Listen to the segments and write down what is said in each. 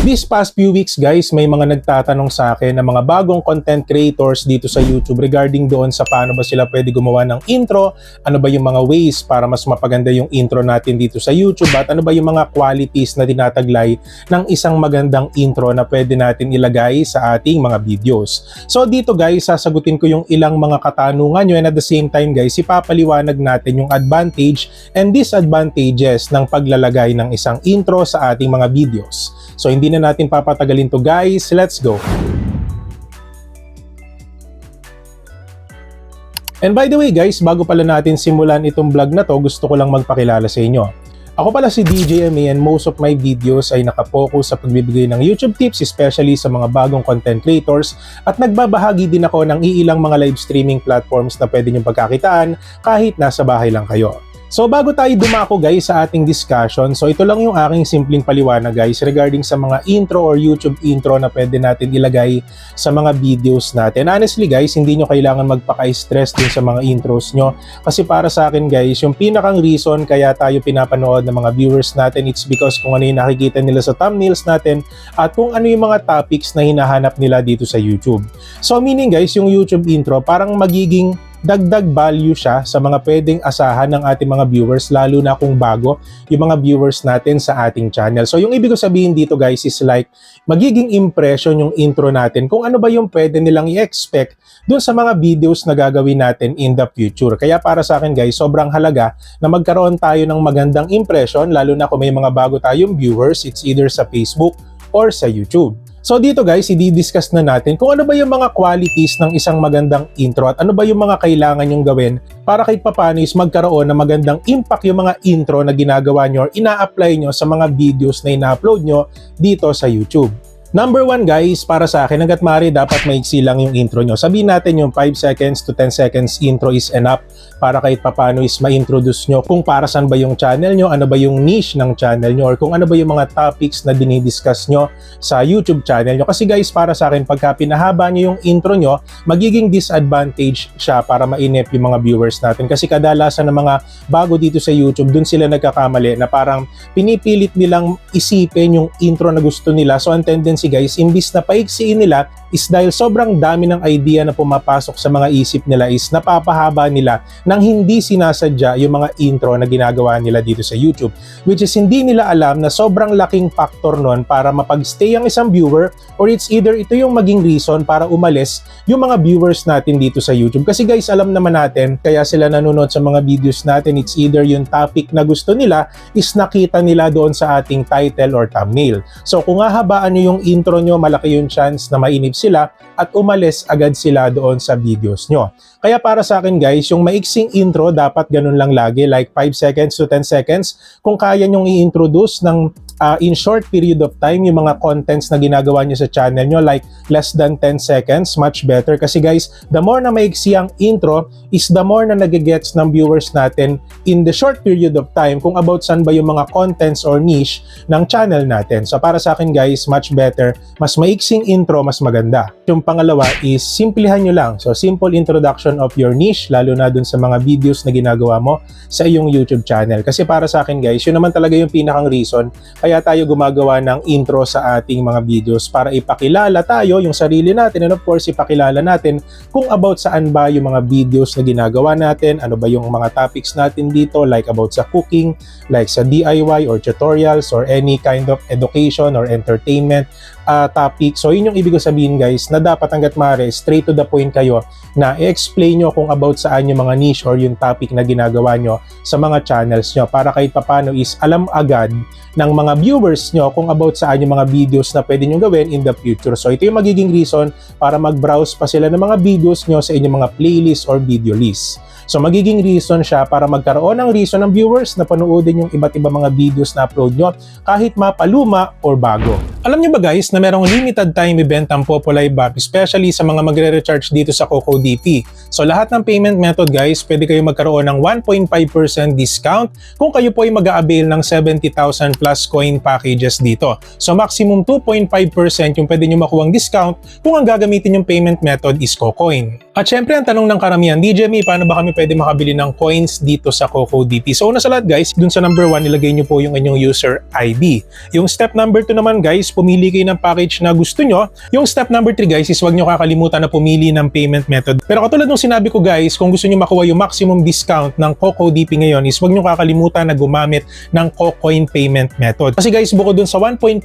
This past few weeks guys, may mga nagtatanong sa akin ng mga bagong content creators dito sa YouTube regarding doon sa paano ba sila pwede gumawa ng intro, ano ba yung mga ways para mas mapaganda yung intro natin dito sa YouTube at ano ba yung mga qualities na tinataglay ng isang magandang intro na pwede natin ilagay sa ating mga videos. So dito guys, sasagutin ko yung ilang mga katanungan nyo and at the same time guys, ipapaliwanag natin yung advantage and disadvantages ng paglalagay ng isang intro sa ating mga videos. So hindi na natin papatagalin to guys, let's go! And by the way guys, bago pala natin simulan itong vlog na to, gusto ko lang magpakilala sa inyo. Ako pala si DJ MA and most of my videos ay nakapokus sa pagbibigay ng YouTube tips, especially sa mga bagong content creators, at nagbabahagi din ako ng iilang mga live streaming platforms na pwede niyong pagkakitaan kahit nasa bahay lang kayo. So bago tayo dumako guys sa ating discussion, so ito lang yung aking simpleng paliwanag guys regarding sa mga intro or YouTube intro na pwede natin ilagay sa mga videos natin. Honestly guys, hindi nyo kailangan magpaka-stress din sa mga intros nyo kasi para sa akin guys, yung pinakang reason kaya tayo pinapanood ng mga viewers natin, it's because kung ano yung nakikita nila sa thumbnails natin at kung ano yung mga topics na hinahanap nila dito sa YouTube. So meaning guys, yung YouTube intro parang magiging dagdag value siya sa mga pwedeng asahan ng ating mga viewers, lalo na kung bago yung mga viewers natin sa ating channel. So yung ibig ko sabihin dito guys is like magiging impression yung intro natin kung ano ba yung pwede nilang i-expect dun sa mga videos na gagawin natin in the future. Kaya para sa akin guys, sobrang halaga na magkaroon tayo ng magandang impression, lalo na kung may mga bago tayong viewers, it's either sa Facebook or sa YouTube. So dito guys, i-discuss na natin kung ano ba yung mga qualities ng isang magandang intro at ano ba yung mga kailangan nyong gawin para kahit papano is magkaroon ng magandang impact yung mga intro na ginagawa nyo or ina-apply nyo sa mga videos na ina-upload nyo dito sa YouTube. Number 1 guys, para sa akin, hanggat maaari dapat maiksi lang yung intro nyo. Sabihin natin yung 5 seconds to 10 seconds intro is enough para kahit papano is ma-introduce nyo kung para saan ba yung channel nyo, ano ba yung niche ng channel nyo, or kung ano ba yung mga topics na dinidiscuss nyo sa YouTube channel nyo. Kasi guys, para sa akin, pagka pinahaba nyo yung intro nyo, magiging disadvantage siya para mainip yung mga viewers natin. Kasi kadalasan ng mga bago dito sa YouTube, dun sila nagkakamali na parang pinipilit nilang isipin yung intro na gusto nila. So ang tendency guys, imbis na paiksiin nila is dahil sobrang dami ng idea na pumapasok sa mga isip nila is napapahaba nila nang hindi sinasadya yung mga intro na ginagawa nila dito sa YouTube, which is hindi nila alam na sobrang laking factor nun para mapag-stay ang isang viewer, or it's either ito yung maging reason para umalis yung mga viewers natin dito sa YouTube. Kasi guys, alam naman natin kaya sila nanonood sa mga videos natin, it's either yung topic na gusto nila is nakita nila doon sa ating title or thumbnail. So kung hahabaan nyo yung intro nyo, malaki yung chance na mainip sila at umalis agad sila doon sa videos nyo. Kaya para sa akin guys, yung maiksing intro dapat ganun lang lagi, like 5 seconds to 10 seconds. Kung kaya nyong i-introduce ng in short period of time yung mga contents na ginagawa nyo sa channel nyo, like less than 10 seconds, much better. Kasi guys, the more na maiksi ang intro is the more na nagigets ng viewers natin in the short period of time kung about saan ba yung mga contents or niche ng channel natin. So para sa akin guys, much better, mas maiksing intro, mas maganda. Yung pangalawa is simplihan nyo lang. So simple introduction of your niche, lalo na dun sa mga videos na ginagawa mo sa iyong YouTube channel. Kasi para sa akin guys, yun naman talaga yung pinakang reason kaya tayo gumagawa ng intro sa ating mga videos, para ipakilala tayo, yung sarili natin, and of course ipakilala natin kung about saan ba yung mga videos na ginagawa natin, ano ba yung mga topics natin dito, like about sa cooking, like sa DIY or tutorials or any kind of education or entertainment topic. So yun yung ibig ko sabihin guys, na dapat hanggat maaari straight to the point kayo na i-explain nyo kung about saan yung mga niche or yung topic na ginagawa nyo sa mga channels nyo, para kahit papano is alam agad ng mga viewers nyo kung about saan yung mga videos na pwede nyo gawin in the future. So ito yung magiging reason para mag-browse pa sila ng mga videos nyo sa inyong mga playlist or video list. So magiging reason siya para magkaroon ng reason ng viewers na panoodin yung iba't ibang mga videos na upload nyo kahit mapaluma or bago. Alam nyo ba guys na merong limited time event ang Populi Bap, especially sa mga magre-recharge dito sa CocoDP. So lahat ng payment method guys, pwede kayo magkaroon ng 1.5% discount kung kayo po ay mag-a-avail ng 70,000 plus coin packages dito. So maximum 2.5% yung pwede nyo makuhang discount kung ang gagamitin yung payment method is KoCoin. At syempre ang tanong ng karamihan, DJ Me, paano ba kami pwede makabili ng coins dito sa CocoDP? So una sa lahat guys, dun sa number 1, ilagay nyo po yung inyong user ID. Yung step number 2 naman guys, pumili kayo ng package na gusto nyo. Yung step number 3 guys is huwag nyo kakalimutan na pumili ng payment method. Pero katulad ng sinabi ko guys, kung gusto nyo makuha yung maximum discount ng CocoDP ngayon is huwag nyo kakalimutan na gumamit ng CoCoin payment method. Kasi guys, bukod dun sa 1.5%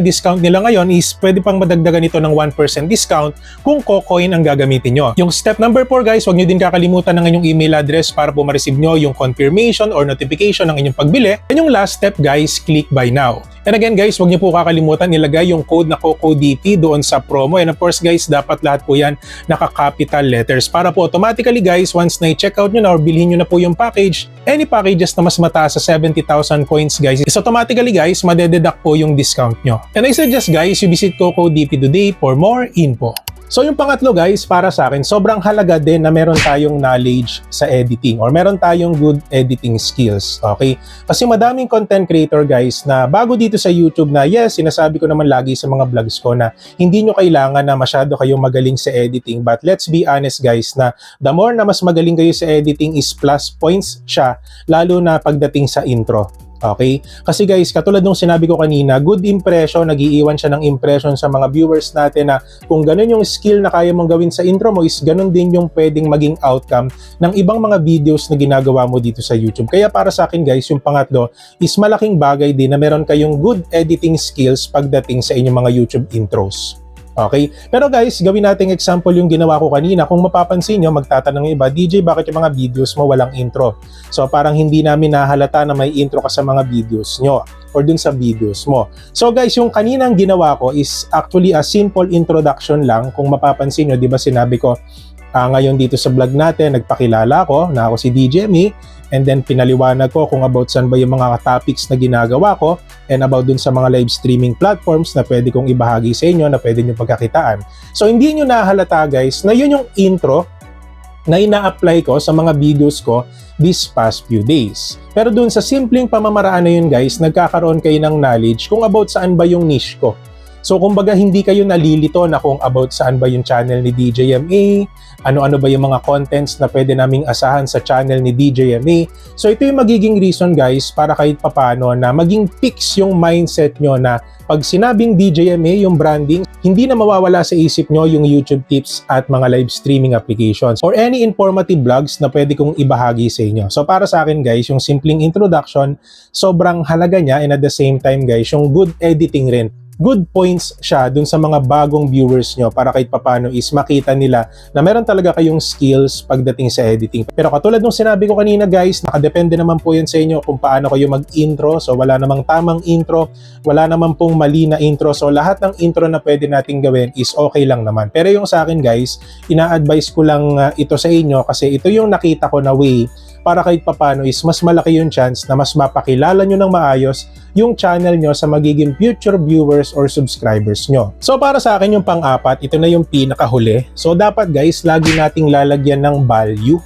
discount nila ngayon is pwede pang madagdagan ito ng 1% discount kung CoCoin ang gagamitin nyo. Yung step number 4 guys, huwag nyo din kakalimutan ng inyong email address para po ma-receive nyo yung confirmation or notification ng inyong pagbili. And yung last step guys, click buy now. And again guys, huwag niyo po kakalimutan ilagay yung code na CocoDP doon sa promo. And of course guys, dapat lahat po yan naka-capital letters para po automatically guys, once na i-check out nyo na or bilhin nyo na po yung package, any packages na mas mataas sa 70,000 coins guys, is automatically guys, madededuct po yung discount nyo. And I suggest guys, you visit CocoDP today for more info. So yung pangatlo guys, para sa akin, sobrang halaga din na meron tayong knowledge sa editing or meron tayong good editing skills, okay? Kasi madaming content creator guys na bago dito sa YouTube na yes, sinasabi ko naman lagi sa mga vlogs ko na hindi nyo kailangan na masyado kayong magaling sa editing, but let's be honest guys na the more na mas magaling kayo sa editing is plus points siya, lalo na pagdating sa intro. Okay? Kasi guys, katulad nung sinabi ko kanina, good impression, nag-iiwan siya ng impression sa mga viewers natin na kung ganun yung skill na kaya mong gawin sa intro mo is ganun din yung pwedeng maging outcome ng ibang mga videos na ginagawa mo dito sa YouTube. Kaya para sa akin guys, yung pangatlo is malaking bagay din na meron kayong good editing skills pagdating sa inyong mga YouTube intros. Okay? Pero guys, gawin nating example yung ginawa ko kanina. Kung mapapansin nyo, magtatanong yung iba, DJ, bakit yung mga videos mo walang intro? So parang hindi namin nahalata na may intro ka sa mga videos nyo or dun sa videos mo. So guys, yung kaninang ginawa ko is actually a simple introduction lang. Kung mapapansin nyo, di ba sinabi ko, ngayon dito sa vlog natin, nagpakilala ko na ako si DJ Me, and then pinaliwanag ko kung about saan ba yung mga topics na ginagawa ko and about dun sa mga live streaming platforms na pwede kong ibahagi sa inyo na pwede nyo pagkakitaan. So hindi nyo nahalata guys na yun yung intro na ina-apply ko sa mga videos ko this past few days. Pero dun sa simpleng pamamaraan na yun guys, nagkakaroon kayo ng knowledge kung about saan ba yung niche ko. So kumbaga hindi kayo nalilito na kung about saan ba yung channel ni DJMA, ano-ano ba yung mga contents na pwede naming asahan sa channel ni DJMA. So ito yung magiging reason guys para kahit papano na maging fix yung mindset nyo na pag sinabing DJMA, yung branding, hindi na mawawala sa isip nyo yung YouTube tips at mga live streaming applications or any informative vlogs na pwede kong ibahagi sa inyo. So para sa akin guys, yung simpleng introduction, sobrang halaga niya and at the same time guys, yung good editing rin. Good points siya dun sa mga bagong viewers nyo para kahit papano is makita nila na meron talaga kayong skills pagdating sa editing. Pero katulad nung sinabi ko kanina guys, nakadepende naman po yan sa inyo kung paano kayo mag-intro. So wala namang tamang intro, wala naman pong mali na intro. So lahat ng intro na pwede nating gawin is okay lang naman. Pero yung sa akin guys, ina-advise ko lang ito sa inyo kasi ito yung nakita ko na way para kahit papano is mas malaki yung chance na mas mapakilala nyo ng maayos yung channel nyo sa magiging future viewers or subscribers nyo. So para sa akin yung pang-apat, ito na yung pinakahuli. So dapat guys, lagi nating lalagyan ng value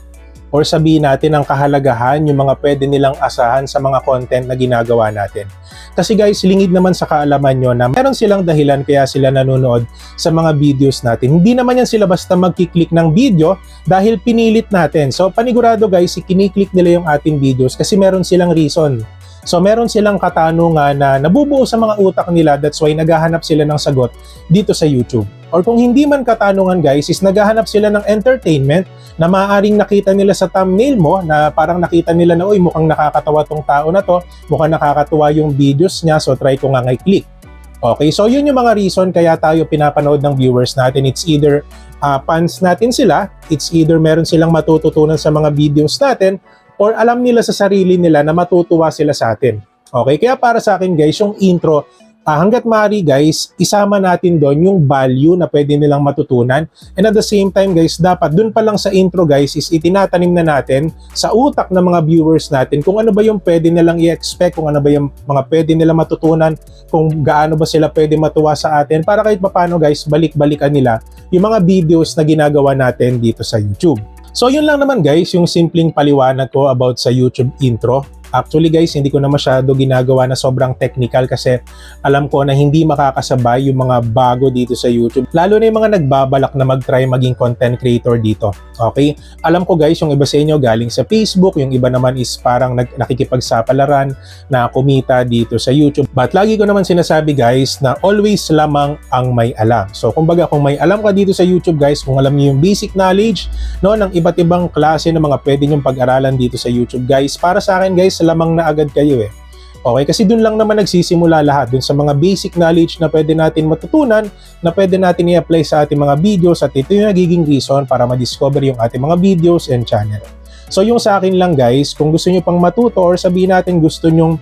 or sabihin natin ang kahalagahan yung mga pwede nilang asahan sa mga content na ginagawa natin. Kasi guys, lingid naman sa kaalaman nyo na meron silang dahilan kaya sila nanonood sa mga videos natin. Hindi naman yan sila basta magkiklik ng video dahil pinilit natin. So panigurado guys, kiniklik nila yung ating videos kasi meron silang reason. So meron silang katanungan na nabubuo sa mga utak nila, that's why naghahanap sila ng sagot dito sa YouTube. Or kung hindi man katanungan guys, is naghahanap sila ng entertainment na maaaring nakita nila sa thumbnail mo na parang nakita nila na, uy, mukhang nakakatawa tong tao na to, mukhang nakakatuwa yung videos niya, so try ko nga i-click. Okay, so yun yung mga reason kaya tayo pinapanood ng viewers natin. It's either fans natin sila, it's either meron silang matututunan sa mga videos natin, or alam nila sa sarili nila na matutuwa sila sa atin. Okay, kaya para sa akin guys, yung intro, hanggat maaari guys, isama natin doon yung value na pwede nilang matutunan. And at the same time guys, dapat doon pa lang sa intro guys is itinatanim na natin sa utak ng mga viewers natin kung ano ba yung pwede nilang i-expect, kung ano ba yung mga pwede nilang matutunan, kung gaano ba sila pwede matuwa sa atin para kahit paano guys, balik-balikan nila yung mga videos na ginagawa natin dito sa YouTube. So yun lang naman guys, yung simpleng paliwanag ko about sa YouTube intro. Actually guys, hindi ko na masyado ginagawa na sobrang technical kasi alam ko na hindi makakasabay yung mga bago dito sa YouTube. Lalo na yung mga nagbabalak na mag-try maging content creator dito. Okay? Alam ko guys, yung iba sa inyo galing sa Facebook, yung iba naman is parang nakikipagsapalaran na kumita dito sa YouTube. But lagi ko naman sinasabi guys na always lamang ang may alam. So kumbaga kung may alam ka dito sa YouTube guys, kung alam niyo yung basic knowledge no, ng iba't ibang klase ng mga pwede nyong pag-aralan dito sa YouTube guys, para sa akin guys, lamang na agad kayo eh. Okay, kasi dun lang naman nagsisimula lahat, dun sa mga basic knowledge na pwede natin matutunan, na pwede natin i-apply sa ating mga videos, at ito yung nagiging reason para ma-discover yung ating mga videos and channel. So yung sa akin lang guys, kung gusto nyo pang matuto or sabihin natin gusto nyong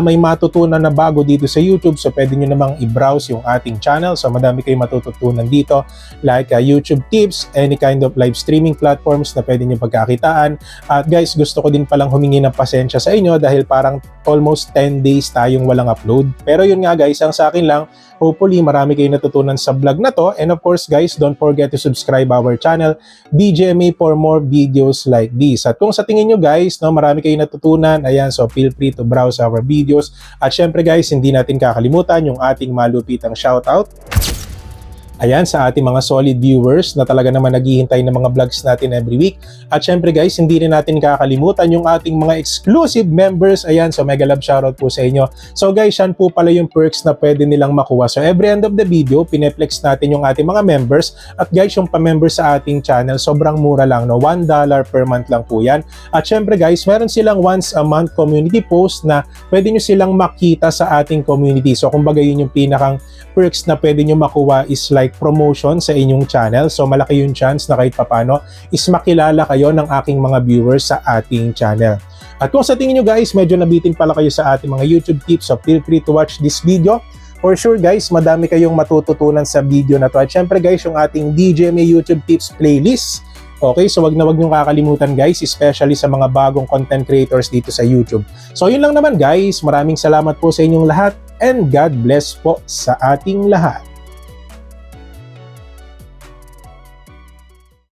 may matutunan na bago dito sa YouTube, so pwede nyo namang i-browse yung ating channel. So madami kayong matututunan dito like YouTube tips, any kind of live streaming platforms na pwede nyo pagkakitaan. At guys, gusto ko din palang humingi ng pasensya sa inyo dahil parang almost 10 days tayong walang upload. Pero yun nga guys, ang sa akin lang, hopefully marami kayong natutunan sa vlog na to. And of course guys, don't forget to subscribe our channel DJMA for more videos like this. At kung sa tingin nyo guys, no, marami kayong natutunan, ayan, so feel free to browse our videos. At syempre guys, hindi natin kakalimutan yung ating malupitang shoutout. Ayan, sa ating mga solid viewers na talaga naman naghihintay ng mga vlogs natin every week. At syempre guys, hindi rin natin kakalimutan yung ating mga exclusive members. Ayan, so mega love shoutout po sa inyo. So guys, yan po pala yung perks na pwede nilang makuha. So every end of the video, pineflex natin yung ating mga members. At guys, yung pa-member sa ating channel, sobrang mura lang, no? $1 per month lang po yan. At syempre guys, meron silang once a month community post na pwede nyo silang makita sa ating community. So kumbaga yun yung pinakang perks na pwede nyo makuha is like promotion sa inyong channel. So malaki yung chance na kahit papano is makilala kayo ng aking mga viewers sa ating channel. At kung sa tingin nyo guys, medyo nabitin pala kayo sa ating mga YouTube tips, so feel free to watch this video. For sure guys, madami kayong matututunan sa video na to. At syempre guys, yung ating DJMA YouTube tips playlist. Okay, so wag niyong kakalimutan guys, especially sa mga bagong content creators dito sa YouTube. So yun lang naman guys, maraming salamat po sa inyong lahat and God bless po sa ating lahat.